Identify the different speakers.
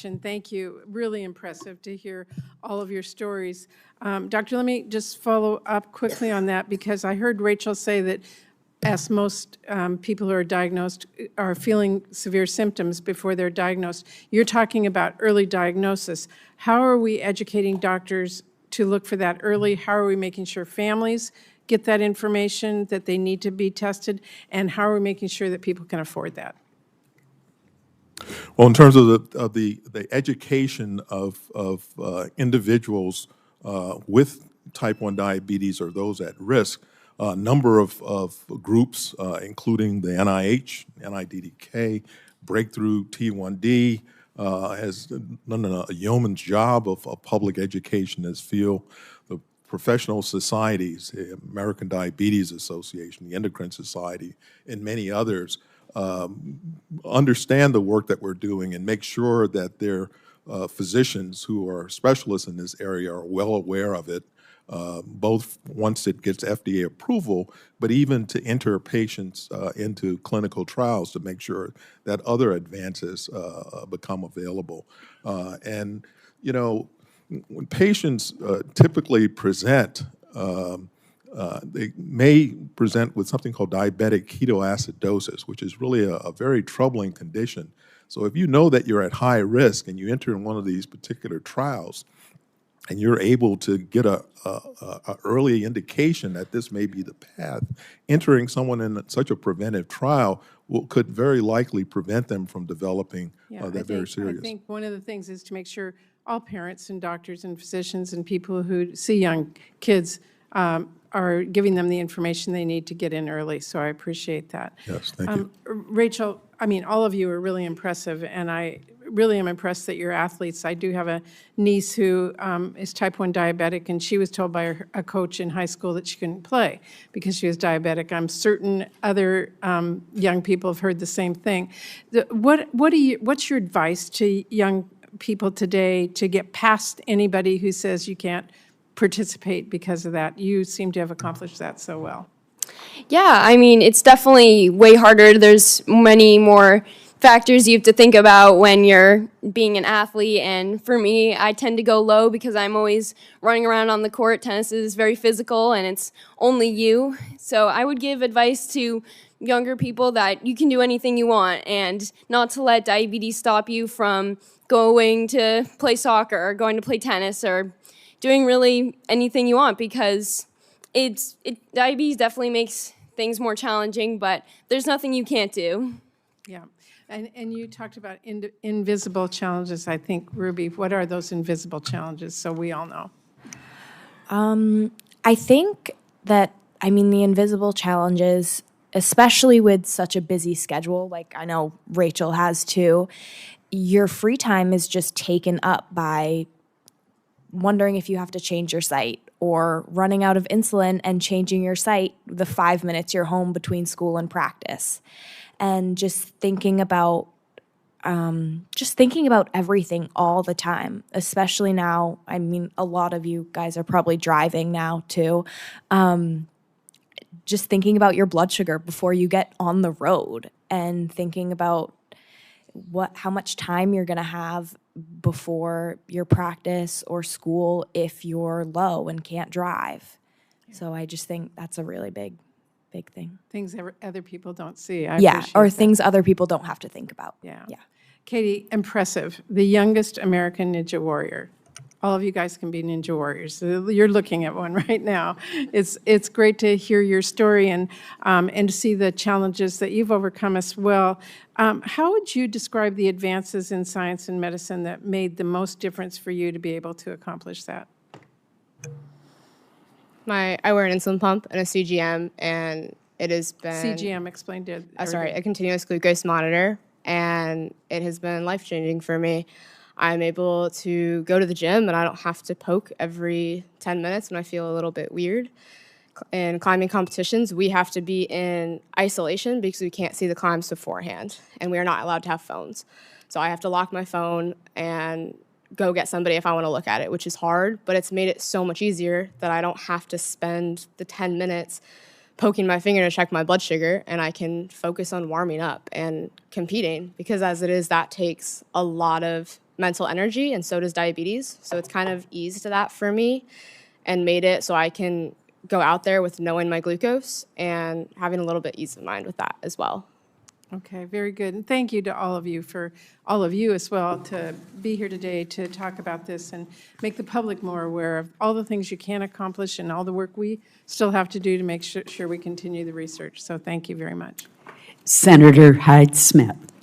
Speaker 1: information. Thank you. Really impressive to hear all of your stories. Doctor, let me just follow up quickly on that, because I heard Rachel say that as most people who are diagnosed are feeling severe symptoms before they're diagnosed. You're talking about early diagnosis. How are we educating doctors to look for that early? How are we making sure families get that information that they need to be tested? And how are we making sure that people can afford that?
Speaker 2: Well, in terms of the education of individuals with type 1 diabetes or those at risk, a number of groups, including the NIH, NIDDK, Breakthrough T1D, has done a yeoman's job of public education in this field. The professional societies, the American Diabetes Association, the Endocrine Society, and many others understand the work that we're doing and make sure that their physicians who are specialists in this area are well aware of it, both once it gets FDA approval, but even to enter patients into clinical trials to make sure that other advances become available. And, you know, when patients typically present, they may present with something called diabetic ketoacidosis, which is really a very troubling condition. So if you know that you're at high risk and you enter in one of these particular trials, and you're able to get a early indication that this may be the path, entering someone in such a preventive trial could very likely prevent them from developing that very serious.
Speaker 1: I think one of the things is to make sure all parents and doctors and physicians and people who see young kids are giving them the information they need to get in early, so I appreciate that.
Speaker 2: Yes, thank you.
Speaker 1: Rachel, I mean, all of you are really impressive, and I really am impressed that you're athletes. I do have a niece who is type 1 diabetic, and she was told by a coach in high school that she couldn't play because she was diabetic. I'm certain other young people have heard the same thing. What's your advice to young people today to get past anybody who says you can't participate because of that? You seem to have accomplished that so well.
Speaker 3: Yeah, I mean, it's definitely way harder. There's many more factors you have to think about when you're being an athlete, and for me, I tend to go low because I'm always running around on the court. Tennis is very physical, and it's only you. So I would give advice to younger people that you can do anything you want, and not to let diabetes stop you from going to play soccer or going to play tennis or doing really anything you want, because diabetes definitely makes things more challenging, but there's nothing you can't do.
Speaker 1: Yeah. And you talked about invisible challenges, I think, Ruby. What are those invisible challenges, so we all know?
Speaker 4: I think that, I mean, the invisible challenges, especially with such a busy schedule, like I know Rachel has too, your free time is just taken up by wondering if you have to change your site, or running out of insulin and changing your site the 5 minutes you're home between school and practice. And just thinking about everything all the time, especially now. I mean, a lot of you guys are probably driving now too. Just thinking about your blood sugar before you get on the road, and thinking about how much time you're going to have before your practice or school if you're low and can't drive. Yeah. So I just think that's a really big thing.
Speaker 1: Things that other people don't see.
Speaker 4: Things other people don't have to think about.
Speaker 1: Yeah. Katie, impressive. The youngest American Ninja Warrior. All of you guys can be Ninja Warriors. You're looking at one right now. It's great to hear your story and to see the challenges that you've overcome as well. How would you describe the advances in science and medicine that made the most difference for you to be able to accomplish that?
Speaker 5: I wear an insulin pump and a CGM, and it has been...
Speaker 1: CGM, explain to
Speaker 5: a continuous glucose monitor, and it has been life-changing for me. I'm able to go to the gym, and I don't have to poke every 10 minutes when I feel a little bit weird. In climbing competitions, we have to be in isolation because we can't see the climbs beforehand, and we are not allowed to have phones. So I have to lock my phone and go get somebody if I want to look at it, which is hard, but it's made it so much easier that I don't have to spend the 10 minutes poking my finger to check my blood sugar, and I can focus on warming up and competing, because as it is, that takes a lot of mental energy, and so does diabetes. So it's kind of eased that for me and made it so I can go out there with knowing my glucose and having a little bit ease of mind with that as well.
Speaker 1: Okay, very good. And thank you to all of you, for all of you as well, to be here today to talk about this and make the public more aware of all the things you can accomplish and all the work we still have to do to make sure we continue the research. So thank you very much.
Speaker 6: Senator Hyde Smith.